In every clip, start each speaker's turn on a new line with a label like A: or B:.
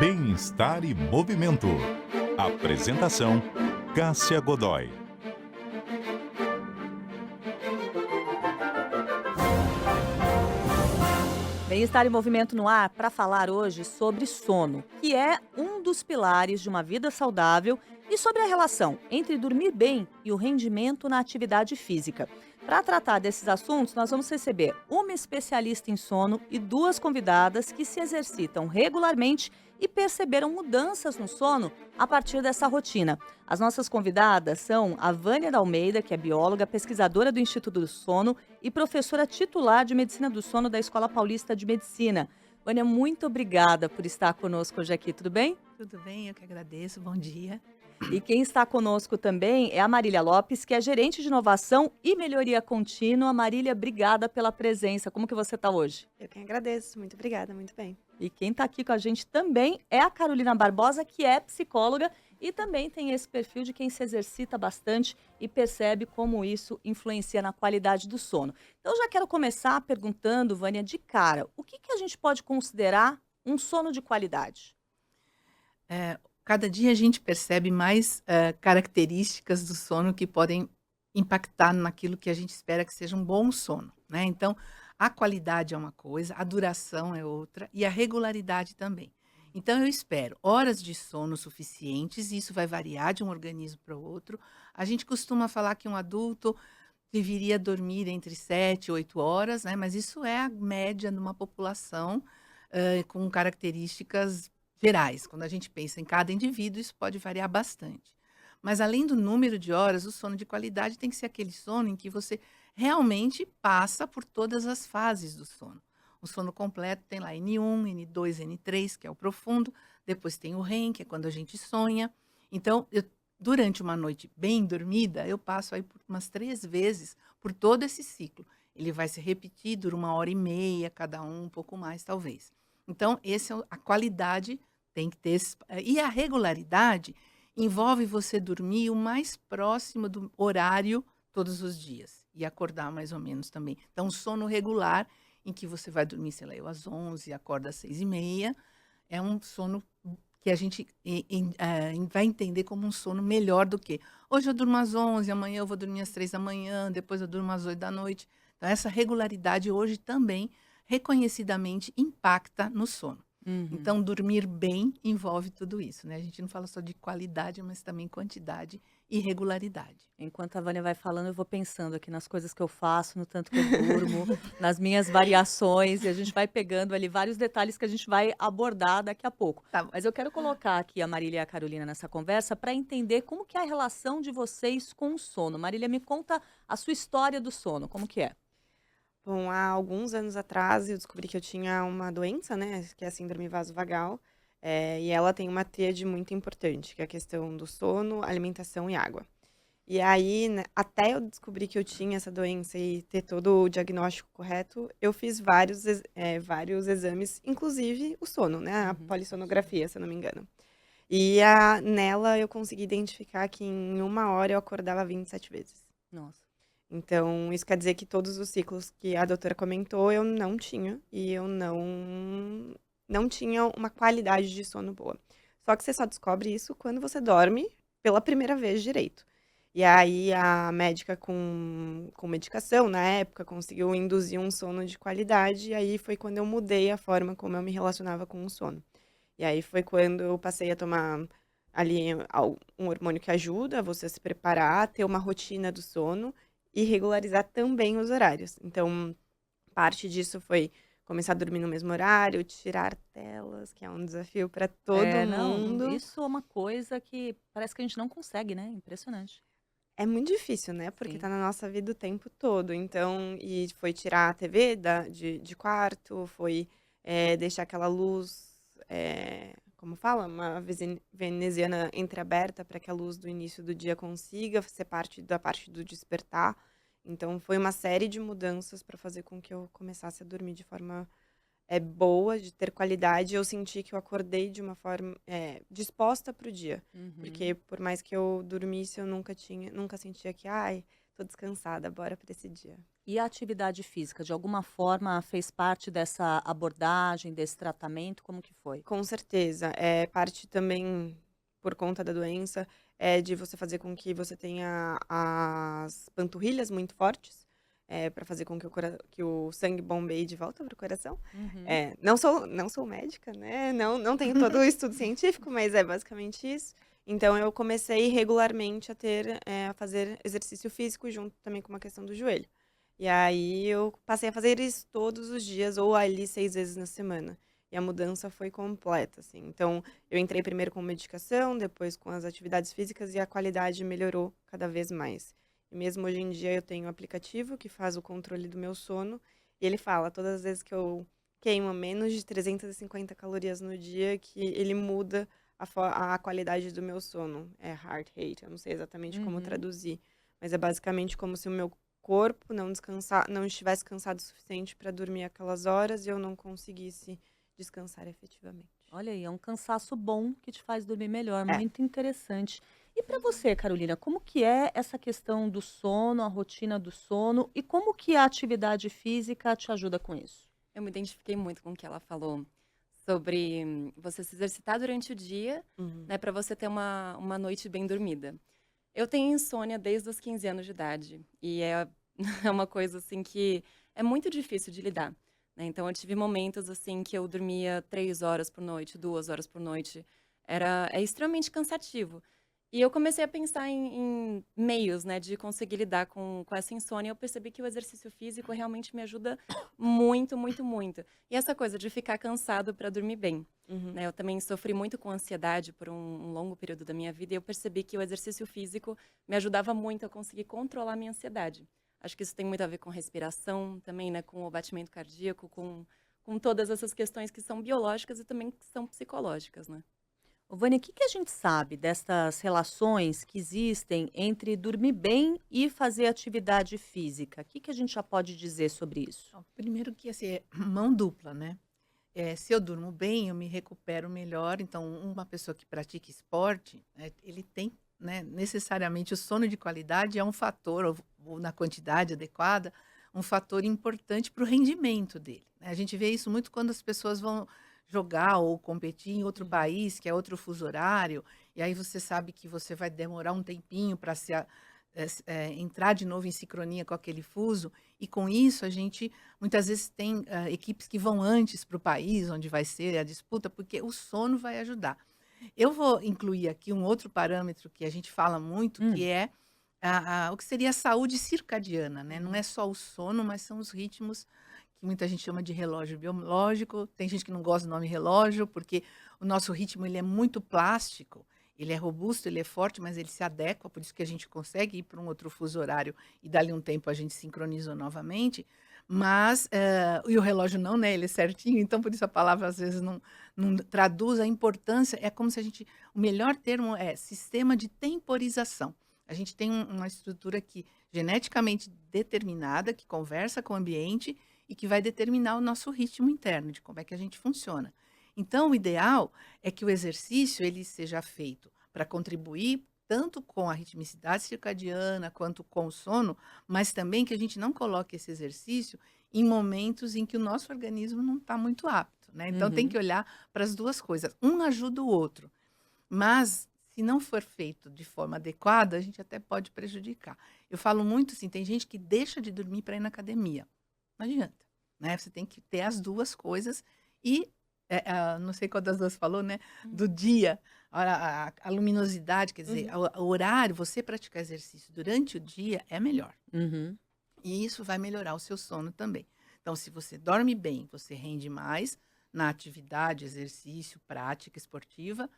A: Bem-estar e movimento. Apresentação: Cássia Godoy.
B: Bem-estar e movimento no ar para falar hoje sobre sono, que é um dos pilares de uma vida saudável, e sobre a relação entre dormir bem e o rendimento na atividade física. Para tratar desses assuntos, nós vamos receber uma especialista em sono e duas convidadas que se exercitam regularmente e perceberam mudanças no sono a partir dessa rotina. As nossas convidadas são a Vânia da Almeida, que é bióloga, pesquisadora do Instituto do Sono e professora titular de Medicina do Sono da Escola Paulista de Medicina. Vânia, muito obrigada por estar conosco hoje aqui, tudo bem?
C: Tudo bem, eu que agradeço. Bom dia.
B: E quem está conosco também é a Marília Lopes, que é gerente de inovação e melhoria contínua. Marília, obrigada pela presença. Como que você está hoje?
D: Eu quem agradeço, muito obrigada, muito bem.
B: E quem está aqui com a gente também é a Carolina Barbosa, que é psicóloga e também tem esse perfil de quem se exercita bastante e percebe como isso influencia na qualidade do sono. Então, eu já quero começar perguntando, Vânia, de cara, o que a gente pode considerar um sono de qualidade?
C: Cada dia a gente percebe mais características do sono que podem impactar naquilo que a gente espera que seja um bom sono, né? Então, a qualidade é uma coisa, a duração é outra e a regularidade também. Então, eu espero horas de sono suficientes, e isso vai variar de um organismo para o outro. A gente costuma falar que um adulto deveria dormir entre 7 e 8 horas, né? Mas isso é a média de uma população com características gerais. Quando a gente pensa em cada indivíduo, isso pode variar bastante. Mas além do número de horas, o sono de qualidade tem que ser aquele sono em que você realmente passa por todas as fases do sono. O sono completo tem lá N1, N2, N3, que é o profundo, depois tem o REM, que é quando a gente sonha. Então, durante uma noite bem dormida, eu passo aí por umas 3 vezes por todo esse ciclo. Ele vai se repetir, dura 1h30, cada um pouco mais, talvez. Então, a qualidade tem que ter. E a regularidade envolve você dormir o mais próximo do horário todos os dias e acordar mais ou menos também. Então, sono regular, em que você vai dormir, sei lá, às 11, acorda às 6h30, é um sono que a gente vai entender como um sono melhor do que hoje eu durmo às 11, amanhã eu vou dormir às 3 da manhã, depois eu durmo às 8 da noite. Então, essa regularidade hoje também reconhecidamente impacta no sono.
B: Uhum.
C: Então, dormir bem envolve tudo isso, né? A gente não fala só de qualidade, mas também quantidade e regularidade.
B: Enquanto a Vânia vai falando, eu vou pensando aqui nas coisas que eu faço, no tanto que eu durmo, nas minhas variações, e a gente vai pegando ali vários detalhes que a gente vai abordar daqui a pouco.
C: Tá bom.
B: Mas eu quero colocar aqui a Marília e a Carolina nessa conversa para entender como que é a relação de vocês com o sono. Marília, me conta a sua história do sono, como que é?
D: Bom, há alguns anos atrás eu descobri que eu tinha uma doença, né, que é a síndrome vasovagal, e ela tem uma tríade muito importante, que é a questão do sono, alimentação e água. E aí, né, até eu descobrir que eu tinha essa doença e ter todo o diagnóstico correto, eu fiz vários exames, inclusive o sono, né, a
B: Uhum.
D: polissonografia, se eu não me engano. E nela eu consegui identificar que em 1 hora eu acordava 27 vezes.
B: Nossa.
D: Então, isso quer dizer que todos os ciclos que a doutora comentou, eu não tinha, e eu não tinha uma qualidade de sono boa. Só que você só descobre isso quando você dorme pela primeira vez direito. E aí a médica com medicação, na época, conseguiu induzir um sono de qualidade, e aí foi quando eu mudei a forma como eu me relacionava com o sono. E aí foi quando eu passei a tomar ali um hormônio que ajuda você a se preparar, ter uma rotina do sono e regularizar também os horários. Então, parte disso foi começar a dormir no mesmo horário, tirar telas, que é um desafio para todo
B: É, não,
D: mundo.
B: isso é uma coisa que parece que a gente não consegue, né? Impressionante.
D: É muito difícil, né, porque
B: Sim.
D: tá na nossa vida o tempo todo. Então e foi tirar a TV de quarto, foi, deixar aquela luz, como fala? Uma veneziana entreaberta para que a luz do início do dia consiga ser parte do despertar. Então foi uma série de mudanças para fazer com que eu começasse a dormir de forma, boa, de ter qualidade. Eu senti que eu acordei de uma forma, disposta para o dia.
B: Uhum.
D: Porque por mais que eu dormisse, eu nunca sentia que: "Ai, tô descansada, bora para esse dia".
B: E a atividade física, de alguma forma, fez parte dessa abordagem, desse tratamento? Como que foi?
D: Com certeza, é parte também, por conta da doença, de você fazer com que você tenha as panturrilhas muito fortes, para fazer com que o sangue bombeie de volta para o coração.
B: Uhum.
D: Não sou médica, né, não tenho todo o estudo científico, mas é basicamente isso. Então eu comecei regularmente a fazer exercício físico junto também com uma questão do joelho. E aí eu passei a fazer isso todos os dias ou ali 6 vezes na semana. E a mudança foi completa, assim. Então, eu entrei primeiro com medicação, depois com as atividades físicas e a qualidade melhorou cada vez mais. E mesmo hoje em dia eu tenho um aplicativo que faz o controle do meu sono e ele fala todas as vezes que eu queimo menos de 350 calorias no dia que ele muda a qualidade do meu sono. É heart rate, eu não sei exatamente como
B: Uhum.
D: traduzir, mas é basicamente como se o meu corpo não estivesse cansado o suficiente para dormir aquelas horas e eu não conseguisse descansar efetivamente.
B: Olha aí, é um cansaço bom que te faz dormir melhor,
D: É.
B: muito interessante. E para você, Carolina, como que é essa questão do sono, a rotina do sono e como que a atividade física te ajuda com isso?
E: Eu me identifiquei muito com o que ela falou sobre você se exercitar durante o dia,
D: Uhum.
E: né, para você ter uma noite bem dormida. Eu tenho insônia desde os 15 anos de idade e é, é uma coisa assim que é muito difícil de lidar, né? Então eu tive momentos assim que eu dormia 3 horas por noite, 2 horas por noite. É extremamente cansativo. E eu comecei a pensar em meios, né, de conseguir lidar com essa insônia. Eu percebi que o exercício físico realmente me ajuda muito, muito, muito. E essa coisa de ficar cansado para dormir bem,
D: Uhum.
E: né? Eu também sofri muito com ansiedade por um longo período da minha vida e eu percebi que o exercício físico me ajudava muito a conseguir controlar a minha ansiedade. Acho que isso tem muito a ver com respiração também, né? Com o batimento cardíaco, com todas essas questões que são biológicas e também que são psicológicas, né?
B: Ô, Vânia, o que que a gente sabe dessas relações que existem entre dormir bem e fazer atividade física? O que que a gente já pode dizer sobre isso?
C: Ó, primeiro que assim, é mão dupla, né? Se eu durmo bem, eu me recupero melhor. Então, uma pessoa que pratica esporte, ele tem, né, necessariamente o sono de qualidade é um fator, ou na quantidade adequada, um fator importante para o rendimento dele, né? A gente vê isso muito quando as pessoas vão jogar ou competir em outro
B: Uhum.
C: país, que é outro fuso horário, e aí você sabe que você vai demorar um tempinho para entrar de novo em sincronia com aquele fuso, e com isso a gente muitas vezes tem equipes que vão antes para o país onde vai ser a disputa, porque o sono vai ajudar. Eu vou incluir aqui um outro parâmetro que a gente fala muito, que
B: Hum.
C: é o que seria a saúde circadiana, né? Não
B: Uhum.
C: é só o sono, mas são os ritmos que muita gente chama de relógio biológico. Tem gente que não gosta do nome relógio, porque o nosso ritmo ele é muito plástico, ele é robusto, ele é forte, mas ele se adequa, por isso que a gente consegue ir para um outro fuso horário e dali um tempo a gente sincronizou novamente. Mas, e o relógio não, né? Ele é certinho, então por isso a palavra às vezes não traduz a importância. É como se a gente. O melhor termo é sistema de temporização. A gente tem uma estrutura que geneticamente determinada, que conversa com o ambiente e que vai determinar o nosso ritmo interno, de como é que a gente funciona. Então, o ideal é que o exercício ele seja feito para contribuir tanto com a ritmicidade circadiana quanto com o sono, mas também que a gente não coloque esse exercício em momentos em que o nosso organismo não está muito apto, né? Então tem que
B: Uhum.
C: olhar para as duas coisas. Um ajuda o outro, mas se não for feito de forma adequada, a gente até pode prejudicar. Eu falo muito assim, tem gente que deixa de dormir para ir na academia. Não adianta, né? Você tem que ter as duas coisas e não sei qual das duas falou, né? Do dia, a luminosidade, quer dizer,
D: Uhum.
C: o horário, você praticar exercício durante o dia é melhor.
B: Uhum.
C: E isso vai melhorar o seu sono também. Então, se você dorme bem, você rende mais na atividade, exercício, prática esportiva.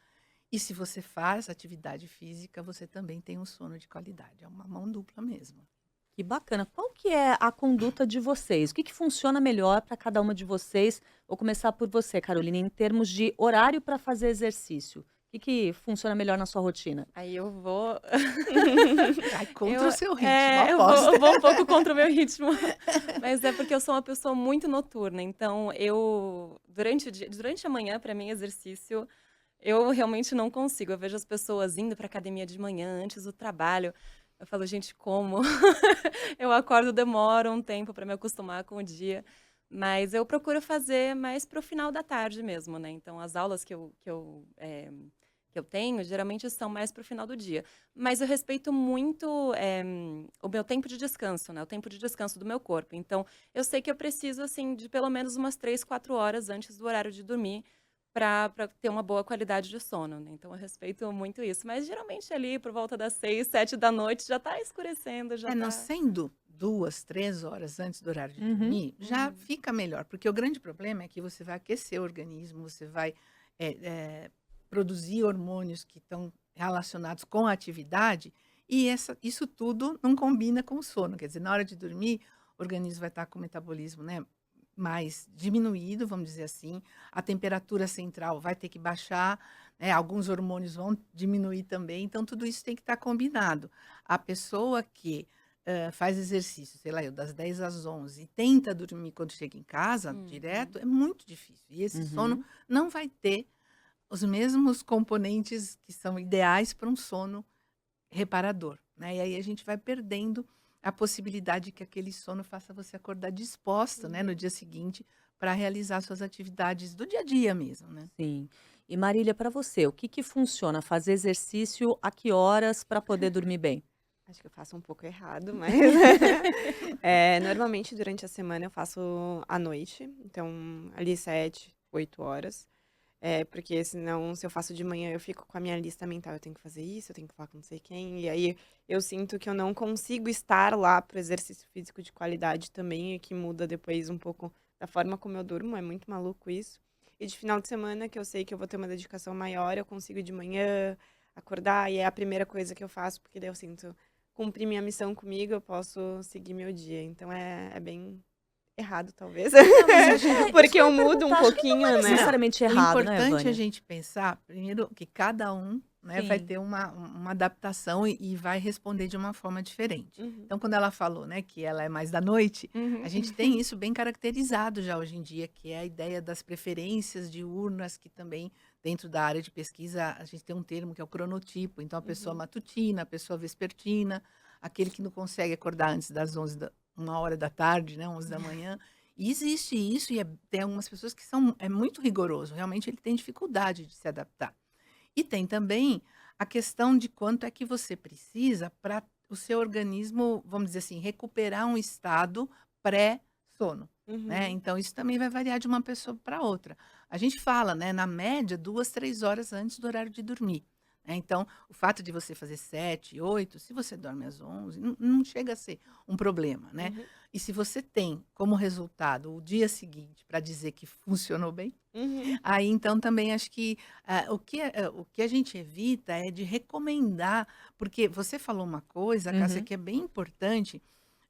C: E se você faz atividade física, você também tem um sono de qualidade. É uma mão dupla mesmo.
B: Que bacana. Qual que é a conduta de vocês? O que que funciona melhor para cada uma de vocês? Vou começar por você, Carolina, em termos de horário para fazer exercício. O que que funciona melhor na sua rotina?
E: Aí eu vou.
C: Vai contra o seu ritmo,
E: Eu vou,
C: aposta.
E: eu vou um pouco contra o meu ritmo. Mas é porque eu sou uma pessoa muito noturna. Então, durante o dia, durante a manhã, para mim, exercício, eu realmente não consigo. Eu vejo as pessoas indo para academia de manhã, antes do trabalho. Eu falo: "Gente, como?". Eu acordo, demora um tempo para me acostumar com o dia, mas eu procuro fazer mais para o final da tarde mesmo, né, então as aulas que eu tenho, geralmente são mais para o final do dia. Mas eu respeito muito, o meu tempo de descanso, né, o tempo de descanso do meu corpo. Então, eu sei que eu preciso, assim, de pelo menos umas 3, 4 horas antes do horário de dormir para ter uma boa qualidade de sono, né. Então eu respeito muito isso. Mas geralmente ali por volta das 6, 7 da noite já tá escurecendo, já
C: Não
E: tá.
C: sendo 2, 3 horas antes do horário de
B: Uhum.
C: dormir, já
E: Uhum.
C: fica melhor, porque o grande problema é que você vai aquecer o organismo, você vai, eh produzir hormônios que estão relacionados com a atividade, e isso tudo não combina com o sono. Quer dizer, na hora de dormir, o organismo vai estar com o metabolismo, né, mais diminuído, vamos dizer assim, a temperatura central vai ter que baixar, né, alguns hormônios vão diminuir também, então tudo isso tem que estar combinado. A pessoa que faz exercício, sei lá eu, das 10 às 11 e tenta dormir quando chega em casa, direto,
E: Uhum.
C: é muito difícil. E esse sono
B: Uhum.
C: não vai ter os mesmos componentes que são ideais para um sono reparador, né. E aí a gente vai perdendo a possibilidade que aquele sono faça você acordar disposta, né, no
D: Uhum.
C: dia seguinte para realizar suas atividades do dia a dia mesmo, né.
B: Sim. E Marília, para você, o que que funciona? Fazer exercício a que horas para poder dormir bem?
D: Acho que eu faço um pouco errado, mas normalmente durante a semana eu faço à noite, então ali 7, 8 horas. Porque senão se eu faço de manhã eu fico com a minha lista mental, eu tenho que fazer isso, eu tenho que falar com não sei quem, e aí eu sinto que eu não consigo estar lá para o exercício físico de qualidade também, e que muda depois um pouco da forma como eu durmo, é muito maluco isso. E de final de semana, que eu sei que eu vou ter uma dedicação maior, eu consigo de manhã acordar e é a primeira coisa que eu faço, porque daí eu sinto cumprir minha missão comigo, eu posso seguir meu dia. Então é bem errado, talvez,
B: Não, mas isso
D: porque
B: que eu
D: eu
B: ia
D: mudo um
B: perguntar, acho que não é
D: pouquinho, né.
C: Não,
B: necessariamente
C: o
B: errado, né,
C: importante é a
B: Vânia?
C: gente pensar, primeiro, que cada um, né, vai
B: Sim.
C: ter uma adaptação e vai responder de uma forma diferente.
D: Uhum,
C: Então, quando ela falou, né, que ela é mais da noite, a
E: Uhum.
C: gente tem isso bem caracterizado já hoje em dia, que é a ideia das preferências diurnas, que também, dentro da área de pesquisa, a gente tem um termo que é o cronotipo. Então, a pessoa
D: uhum,
C: matutina, a pessoa vespertina, aquele que não consegue acordar antes das 11 da 1 hora da tarde, né, 11 da manhã. E existe isso e tem algumas pessoas que é muito rigoroso, realmente ele tem dificuldade de se adaptar. E tem também a questão de quanto é que você precisa para o seu organismo, vamos dizer assim, recuperar um estado pré-sono, né.
D: uhum,
C: Então isso também vai variar de uma pessoa para outra. A gente fala, né, na média 2, 3 horas antes do horário de dormir, né. Então o fato de você fazer 7, 8, se você dorme às 11, não chega a ser um problema, né.
D: uhum,
C: E se você tem como resultado o dia seguinte para dizer que funcionou bem,
D: uhum,
C: aí então também acho que, o que a gente evita é de recomendar, porque você falou uma coisa, Cássia,
B: Uhum.
C: que é bem importante.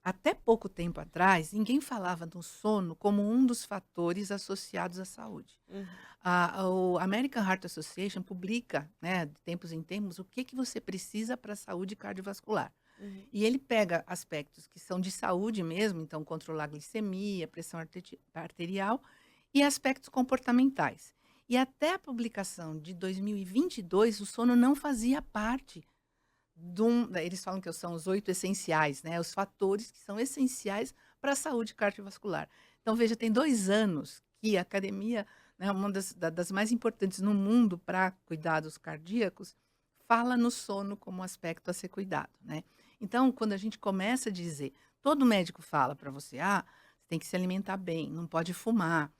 C: Até pouco tempo atrás, ninguém falava do sono como um dos fatores associados à saúde.
D: uhum,
C: O American Heart Association publica, né, de tempos em tempos, o que que você precisa para a saúde cardiovascular.
D: uhum,
C: E ele pega aspectos que são de saúde mesmo, então controlar a glicemia, pressão arterial e aspectos comportamentais. E até a publicação de 2022, o sono não fazia parte eles falam que são os 8 essenciais, né, os fatores que são essenciais para a saúde cardiovascular. Então veja, tem 2 anos que a academia, né, uma das mais importantes no mundo para cuidados cardíacos, fala no sono como aspecto a ser cuidado, né. Então, quando a gente começa a dizer, todo médico fala para você: "Ah, você tem que se alimentar bem, não pode fumar,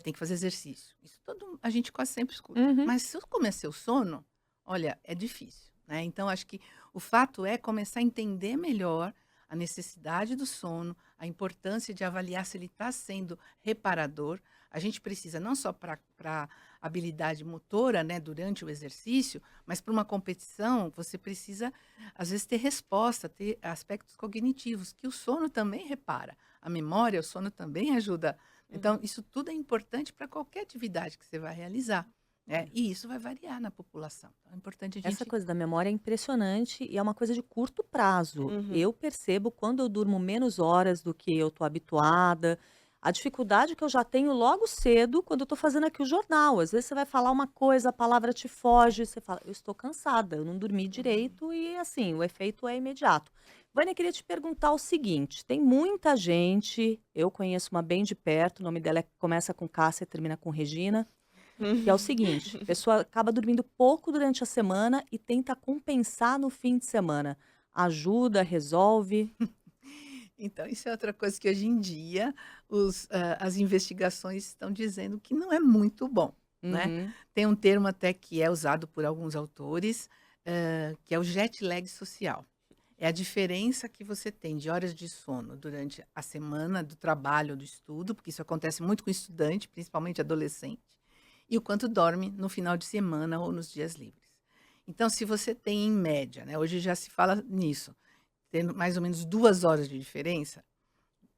C: tem que fazer exercício". Isso todo a gente quase sempre escuta.
B: Uhum.
C: Mas se eu começar o sono, olha, é difícil, né. Então acho que o fato é começar a entender melhor a necessidade do sono, a importância de avaliar se ele está sendo reparador. A gente precisa não só para habilidade motora, né, durante o exercício, mas para uma competição você precisa, às vezes, ter resposta, ter aspectos cognitivos, que o sono também repara. A memória, o sono também ajuda. Então,
D: uhum,
C: isso tudo é importante para qualquer atividade que você vai realizar, né? E isso vai variar na população. Então, é importante a
B: Essa
C: gente.
B: coisa da memória é impressionante e é uma coisa de curto prazo.
D: uhum,
B: Eu percebo quando eu durmo menos horas do que eu tô habituada, A dificuldade que eu já tenho logo cedo, quando eu tô fazendo aqui o jornal. Às vezes você vai falar uma coisa, a palavra te foge, você fala: "Eu estou cansada, eu não dormi direito", e assim, o efeito é imediato. Vânia, eu queria te perguntar o seguinte: tem muita gente, eu conheço uma bem de perto, o nome dela começa com Cássia e termina com Regina, que é o seguinte: a pessoa acaba dormindo pouco durante a semana e tenta compensar no fim de semana. Ajuda, resolve?
C: Então, isso é outra coisa que hoje em dia as investigações estão dizendo que não é muito bom, né?
B: Uhum.
C: Tem um termo até que é usado por alguns autores, que é o jet lag social. É a diferença que você tem de horas de sono durante a semana do trabalho ou do estudo, porque isso acontece muito com estudante, principalmente adolescente, e o quanto dorme no final de semana ou nos dias livres. Então, se você tem em média, né, hoje já se fala nisso, tendo mais ou menos 2 horas de diferença,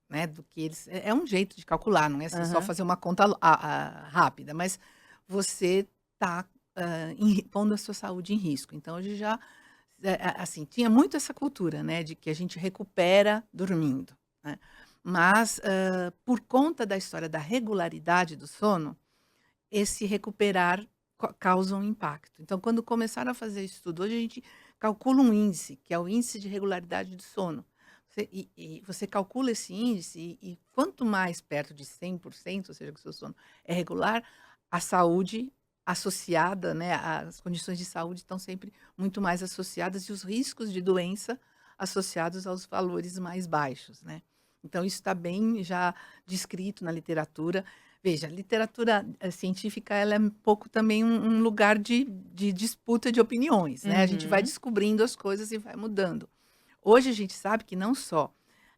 C: né, do que eles é um jeito de calcular, não é assim só
B: Aham.
C: fazer uma conta rápida, mas você está, pondo a sua saúde em risco. Então hoje já, assim, tinha muito essa cultura, né, de que a gente recupera dormindo, né. Mas, por conta da história da regularidade do sono, esse recuperar causa um impacto. Então, quando começaram a fazer estudo, hoje a gente calcula um índice, que é o índice de regularidade do sono. E você calcula esse índice, e quanto mais perto de 100%, ou seja, que o seu sono é regular, a saúde associada, né, as condições de saúde estão sempre muito mais associadas e os riscos de doença associados aos valores mais baixos, né. Então isso está bem já descrito na literatura. Veja, a literatura, científica, ela é um pouco também um lugar de disputa de opiniões, né, a gente vai
B: Uhum.
C: descobrindo as coisas e vai mudando. Hoje a gente sabe que não só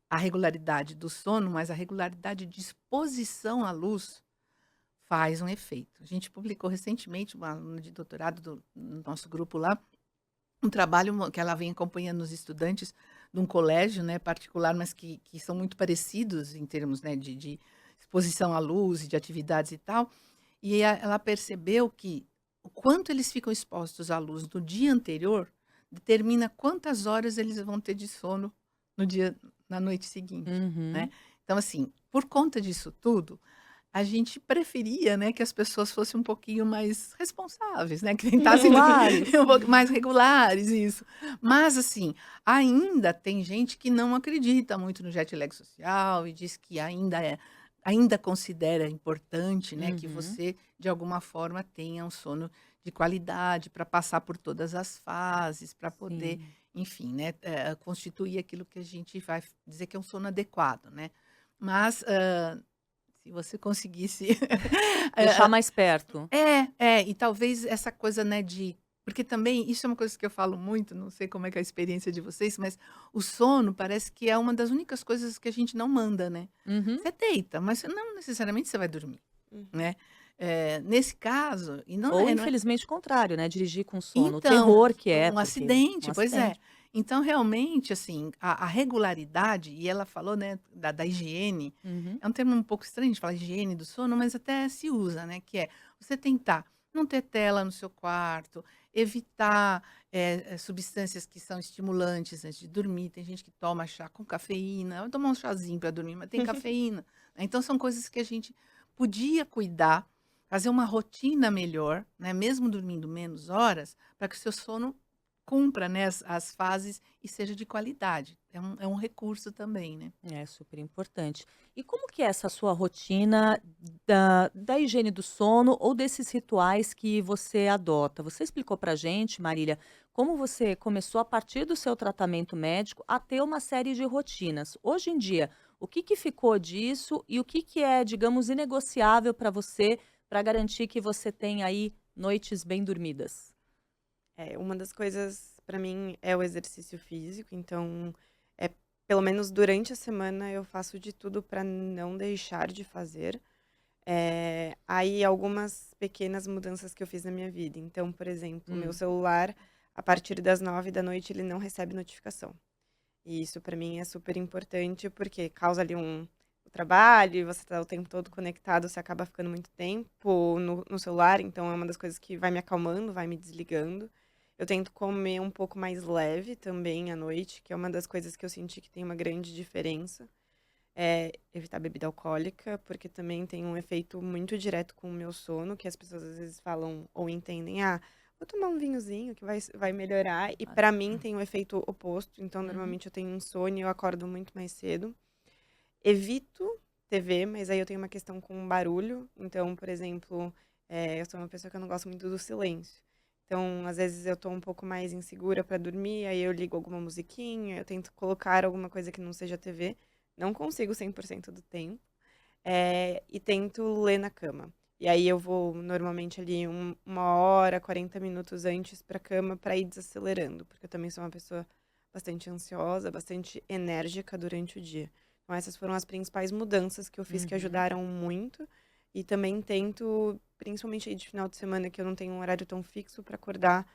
C: a regularidade do sono, mas a regularidade de exposição à luz faz um efeito. A gente publicou recentemente, uma aluna de doutorado do nosso grupo lá, um trabalho que ela vem acompanhando os estudantes de um colégio, né, particular, mas que são muito parecidos em termos, né, de exposição à luz e de atividades e tal. E ela percebeu que o quanto eles ficam expostos à luz no dia anterior determina quantas horas eles vão ter de sono no dia, na noite seguinte, né?
B: Uhum.
C: Então, assim, por conta disso tudo, a gente preferia, né, que as pessoas fossem um pouquinho mais responsáveis, né, que tentassem
B: Regulares.
C: um pouco mais regulares, isso. Mas, assim, ainda tem gente que não acredita muito no jet lag social e diz que ainda considera importante, né, que
B: Uhum.
C: você, de alguma forma, tenha um sono de qualidade para passar por todas as fases, para poder,
B: Sim.
C: enfim, né, constituir aquilo que a gente vai dizer que é um sono adequado, né. Mas, se você conseguisse
B: Deixar mais perto.
C: e talvez essa coisa, né, porque também isso é uma coisa que eu falo muito, não sei como é que é a experiência de vocês, mas o sono parece que é uma das únicas coisas que a gente não manda, né.
B: Uhum.
C: Você deita, mas não necessariamente você vai dormir,
D: Uhum.
C: né. Nesse caso e
B: Ou,
C: não é
B: infelizmente, o contrário, né, dirigir com sono. O
C: então,
B: terror que é,
C: um
B: porque um
C: acidente, pois é.
B: acidente.
C: Então realmente, assim, a regularidade, e ela falou, né, da higiene,
B: Uhum.
C: é um termo um pouco estranho de falar higiene do sono, mas até se usa, né, que é você tentar não ter tela no seu quarto, evitar, substâncias que são estimulantes antes de dormir. Tem gente que toma chá com cafeína, vai tomar um chazinho para dormir, mas tem cafeína, né. Então são coisas que a gente podia cuidar, fazer uma rotina melhor, né, mesmo dormindo menos horas, para que o seu sono cumpra, né, as fases e seja de qualidade. É um recurso também, né.
B: É super importante. E como que é essa sua rotina da higiene do sono ou desses rituais que você adota? Você explicou pra gente, Marília, como você começou a partir do seu tratamento médico a ter uma série de rotinas. Hoje em dia, o que que ficou disso e o que que é, digamos, inegociável para você, para garantir que você tenha aí noites bem dormidas?
D: Uma das coisas pra mim é o exercício físico, então, é pelo menos durante a semana eu faço de tudo pra não deixar de fazer. Aí algumas pequenas mudanças que eu fiz na minha vida, então, por exemplo, o meu
B: Hum.
D: celular, a partir das 9 da noite ele não recebe notificação. E isso pra mim é super importante, porque causa ali o trabalho e você tá o tempo todo conectado, você acaba ficando muito tempo no celular, então é uma das coisas que vai me acalmando, vai me desligando. Eu tento comer um pouco mais leve também à noite, que é uma das coisas que eu senti que tem uma grande diferença. evitar bebida alcoólica, porque também tem um efeito muito direto com o meu sono, que as pessoas às vezes falam ou entendem, vou tomar um vinhozinho que vai melhorar, e
B: Ah,
D: pra mim tem um efeito oposto, então
B: Uhum.
D: normalmente eu tenho insônia e eu acordo muito mais cedo. Evito TV, mas aí eu tenho uma questão com barulho. Então, por exemplo, eu sou uma pessoa que eu não gosto muito do silêncio. Então, às vezes eu tô um pouco mais insegura pra dormir, aí eu ligo alguma musiquinha, eu tento colocar alguma coisa que não seja TV. Não consigo 100% do tempo. E tento ler na cama. E aí eu vou normalmente ali 1 hora, 40 minutos antes pra cama pra ir desacelerando, porque eu também sou uma pessoa bastante ansiosa, bastante enérgica durante o dia. Então essas foram as principais mudanças que eu fiz que
B: Uhum.
D: ajudaram muito. E também tento, principalmente aí de final de semana, que eu não tenho um horário tão fixo pra acordar,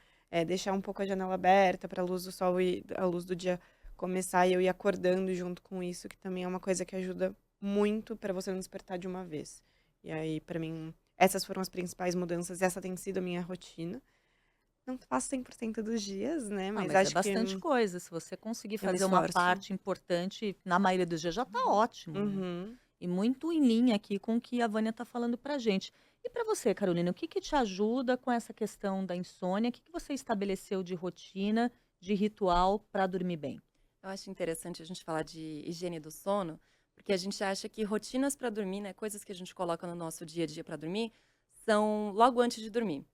D: deixar um pouco a janela aberta pra luz do sol e a luz do dia começar e eu ir acordando junto com isso, que também é uma coisa que ajuda muito pra você não despertar de uma vez. E aí, pra mim, essas foram as principais mudanças, essa tem sido a minha rotina. Não faço 100% dos dias, né,
B: Ah,
D: mas
B: mas é
D: acho que
B: bastante coisa. Se você conseguir
D: eu me
B: fazer uma
D: esforço.
B: parte importante, na maioria dos dias já tá ótimo, né?
D: Uhum.
B: E muito em linha aqui com o que a Vânia tá falando pra gente. E pra você, Carolina, o que que te ajuda com essa questão da insônia? O que que você estabeleceu de rotina, de ritual pra dormir bem?
E: Eu acho interessante a gente falar de higiene do sono, porque a gente acha que rotinas para dormir, né, coisas que a gente coloca no nosso dia a dia para dormir, são logo antes de dormir.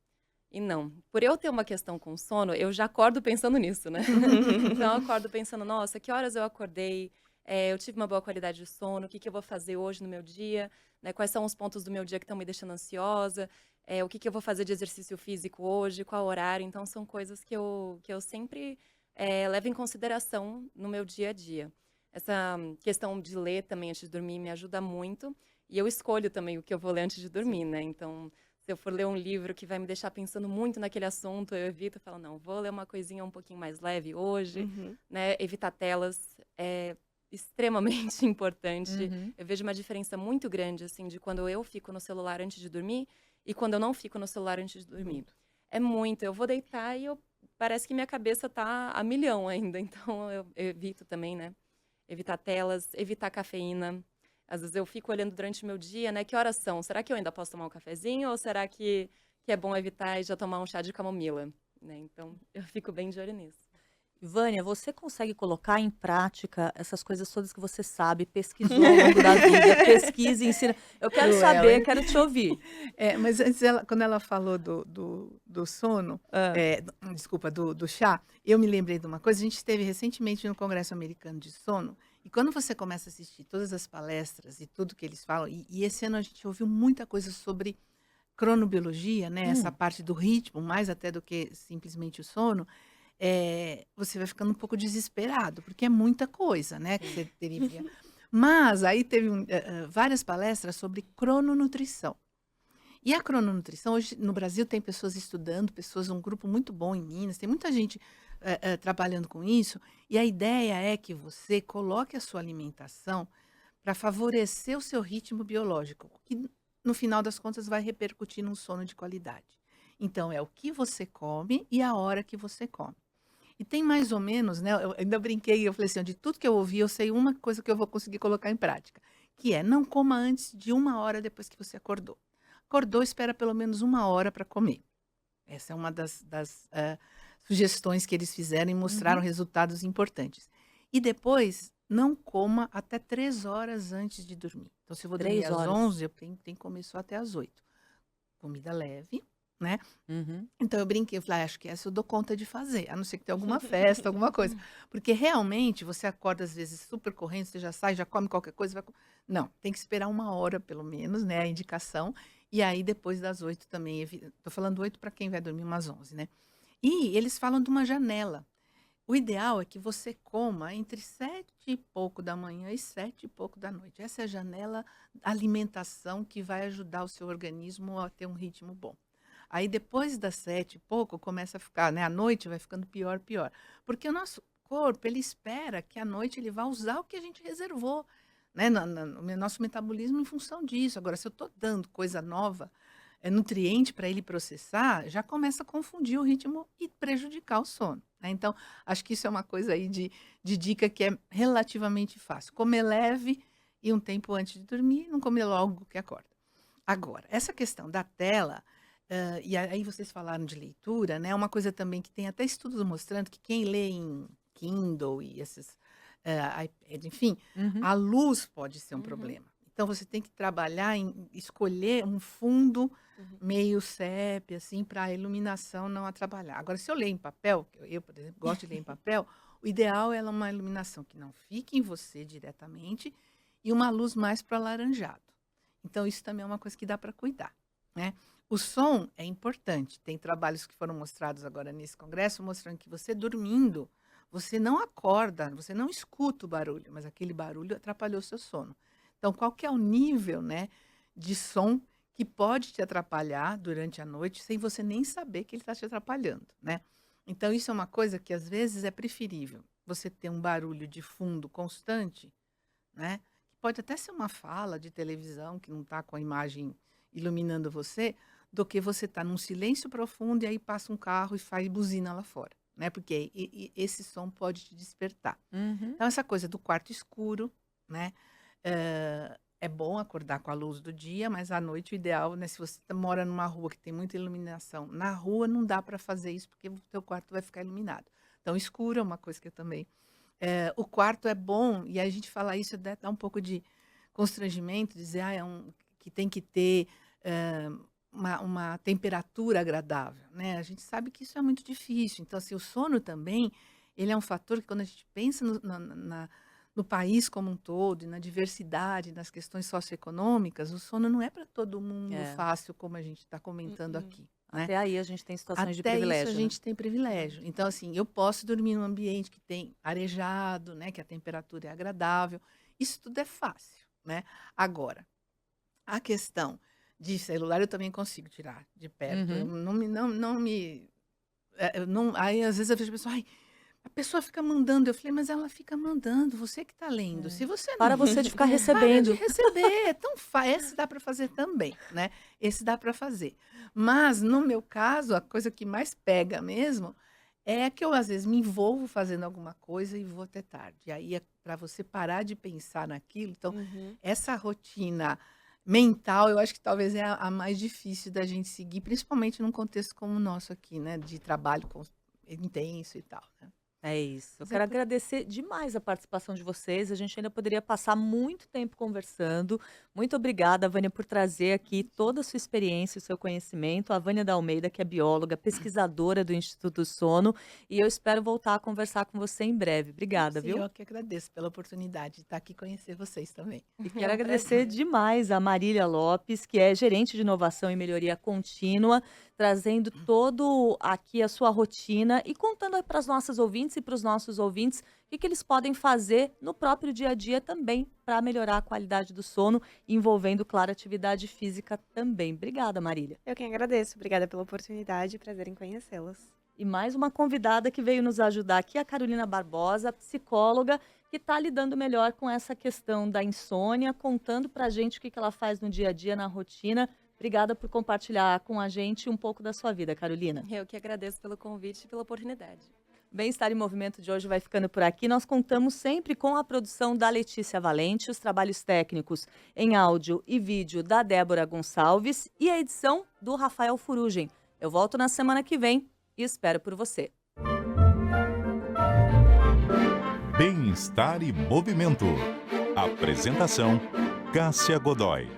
E: E não, por eu ter uma questão com sono, eu já acordo pensando nisso, né? Então eu acordo pensando, nossa, que horas eu acordei? Eu tive uma boa qualidade de sono, o que que eu vou fazer hoje no meu dia? Né, quais são os pontos do meu dia que estão me deixando ansiosa? O que que eu vou fazer de exercício físico hoje? Qual horário? Então são coisas que eu sempre levo em consideração no meu dia a dia. Essa questão de ler também antes de dormir me ajuda muito. E eu escolho também o que eu vou ler antes de dormir, né? Então, se eu for ler um livro que vai me deixar pensando muito naquele assunto, eu evito, falo, não, vou ler uma coisinha um pouquinho mais leve hoje,
D: Uhum.
E: né? Evitar telas é extremamente importante.
B: Uhum.
E: Eu vejo uma diferença muito grande, assim, de quando eu fico no celular antes de dormir e quando eu não fico no celular antes de dormir.
D: Muito.
E: É muito. Eu vou deitar e parece que minha cabeça tá a milhão ainda. Então eu evito também, né? Evitar telas, evitar cafeína. Às vezes eu fico olhando durante o meu dia, né? Que horas são? Será que eu ainda posso tomar um cafezinho? Ou será que é bom evitar e já tomar um chá de camomila? Né? Então eu fico bem de olho nisso.
B: Vânia, você consegue colocar em prática essas coisas todas que você sabe, pesquisou ao longo da vida, pesquisa e ensina. Eu quero
C: Cruel,
B: saber,
C: hein?
B: quero te ouvir.
C: Mas antes quando ela falou do sono,
B: Hã.
C: desculpa, do chá, eu me lembrei de uma coisa. A gente esteve recentemente no Congresso Americano de Sono, e quando você começa a assistir todas as palestras e tudo que eles falam, e esse ano a gente ouviu muita coisa sobre cronobiologia, né? Essa
B: Hum.
C: parte do ritmo, mais até do que simplesmente o sono. Você vai ficando um pouco desesperado, porque é muita coisa, né, que
B: Sim.
C: você teria. Mas aí teve várias palestras sobre crononutrição. E a crononutrição, hoje no Brasil tem pessoas estudando, um grupo muito bom em Minas, tem muita gente trabalhando com isso, e a ideia é que você coloque a sua alimentação para favorecer o seu ritmo biológico, que no final das contas vai repercutir num sono de qualidade. Então, é o que você come e a hora que você come. E tem mais ou menos, né, eu ainda brinquei, eu falei assim: "De tudo que eu ouvi, eu sei uma coisa que eu vou conseguir colocar em prática", que é: não coma antes de 1 hora depois que você acordou. Acordou, espera pelo menos 1 hora para comer. Essa é uma das sugestões que eles fizeram e mostraram
B: Uhum.
C: resultados importantes. E depois, não coma até 3 horas antes de dormir. Então, se eu vou dormir
B: 3
C: às
B: horas.
C: 11, eu tenho que comer só até às 8. Comida leve, né.
B: Uhum.
C: Então eu brinquei, eu falei: "Acho que essa eu dou conta de fazer, a não ser que tenha alguma festa, alguma coisa". Porque realmente você acorda às vezes super correndo, você já sai, já come qualquer coisa, não, tem que esperar 1 hora pelo menos, né, a indicação, e aí depois das 8 também, tô falando 8 para quem vai dormir umas 11, né. E eles falam de uma janela. O ideal é que você coma entre 7 e pouco da manhã e 7 e pouco da noite. Essa é a janela alimentação que vai ajudar o seu organismo a ter um ritmo bom. Aí depois das 7 e pouco começa a ficar, né, à noite vai ficando pior, pior. Porque o nosso corpo, ele espera que à noite ele vá usar o que a gente reservou, né, no nosso metabolismo em função disso. Agora, se eu estou dando coisa nova, nutriente para ele processar, já começa a confundir o ritmo e prejudicar o sono, né. Então, acho que isso é uma coisa aí de dica que é relativamente fácil. Comer leve e um tempo antes de dormir, não comer logo que acorda. Agora, essa questão da tela, e aí vocês falaram de leitura, né? Uma coisa também que tem até estudos mostrando que quem lê em Kindle e esses iPad, enfim,
B: Uhum.
C: a luz pode ser um
E: Uhum.
C: problema. Então você tem que trabalhar em escolher um fundo
D: Uhum.
C: meio sépia, assim, para a iluminação não atrapalhar. Agora, se eu ler em papel, eu, por exemplo, gosto de ler em papel, o ideal é uma iluminação que não fique em você diretamente e uma luz mais para o alaranjado. Então, isso também é uma coisa que dá para cuidar, né? O som é importante. Tem trabalhos que foram mostrados agora nesse congresso mostrando que você dormindo, você não acorda, você não escuta o barulho, mas aquele barulho atrapalhou o seu sono. Então, qual que é o nível, né, de som que pode te atrapalhar durante a noite sem você nem saber que ele está te atrapalhando, né? Então, isso é uma coisa que às vezes é preferível você ter um barulho de fundo constante, né? Que pode até ser uma fala de televisão que não está com a imagem iluminando você, do que você estar num silêncio profundo e aí passa um carro e faz buzina lá fora, né? Porque esse som pode te despertar.
B: Uhum.
C: Então, essa coisa do quarto escuro, né? É bom acordar com a luz do dia, mas à noite o ideal, né? Se você mora numa rua que tem muita iluminação, na rua não dá para fazer isso porque o teu quarto vai ficar iluminado. Então, escuro é uma coisa que eu também. O quarto é bom, e a gente fala isso, dá um pouco de constrangimento, dizer que tem que ter uma temperatura agradável, né? A gente sabe que isso é muito difícil. Então, assim, o sono também, ele é um fator que quando a gente pensa no país como um todo, e na diversidade, nas questões socioeconômicas, o sono não é para todo mundo
B: É.
C: fácil, como a gente está comentando
D: Uhum.
C: aqui, né?
B: Até aí a gente tem situações de
C: Até isso
B: privilégio,
C: a
B: né?
C: gente tem privilégio. Então, assim, eu posso dormir num ambiente que tem arejado, né? Que a temperatura é agradável. Isso tudo é fácil, né? Agora, a questão de celular eu também consigo tirar de perto.
B: Uhum.
C: Eu não me... eu não, aí, às vezes, eu vejo a pessoa... Ai, a pessoa fica mandando. Eu falei, mas ela fica mandando. Você que está lendo. Se você
B: Para
C: não...
B: você de ficar
C: Para de
B: recebendo.
C: receber. É tão Esse dá para fazer também, né? Esse dá para fazer. Mas, no meu caso, a coisa que mais pega mesmo é que eu, às vezes, me envolvo fazendo alguma coisa e vou até tarde. E aí, é para você parar de pensar naquilo. Então,
D: Uhum.
C: essa rotina mental, eu acho que talvez é a mais difícil da gente seguir, principalmente num contexto como o nosso aqui, né? De trabalho intenso e tal, né?
B: É isso. Eu
C: Mas
B: quero agradecer demais a participação de vocês. A gente ainda poderia passar muito tempo conversando. Muito obrigada, Vânia, por trazer aqui toda a sua experiência e o seu conhecimento. A Vânia da Almeida, que é bióloga, pesquisadora do Instituto Sono. E eu espero voltar a conversar com você em breve. Obrigada,
C: Sim,
B: viu?
C: eu que agradeço pela oportunidade de estar aqui e conhecer vocês também.
B: E
E: É
B: quero
E: um
B: agradecer
E: prazer.
B: demais a Marília Lopes, que é gerente de inovação e melhoria contínua, trazendo todo aqui a sua rotina e contando para as nossas ouvintes e para os nossos ouvintes o que eles podem fazer no próprio dia a dia também para melhorar a qualidade do sono, envolvendo, claro, atividade física também. Obrigada, Marília.
D: Eu quem agradeço. Obrigada pela oportunidade. Prazer em conhecê-las.
B: E mais uma convidada que veio nos ajudar aqui, a Carolina Barbosa, psicóloga, que está lidando melhor com essa questão da insônia, contando para a gente o que ela faz no dia a dia, na rotina. Obrigada por compartilhar com a gente um pouco da sua vida, Carolina.
E: Eu que agradeço pelo convite e pela oportunidade.
B: Bem-Estar em Movimento de hoje vai ficando por aqui. Nós contamos sempre com a produção da Letícia Valente, os trabalhos técnicos em áudio e vídeo da Débora Gonçalves e a edição do Rafael Furugem. Eu volto na semana que vem e espero por você.
A: Bem-Estar e Movimento. Apresentação: Cássia Godoy.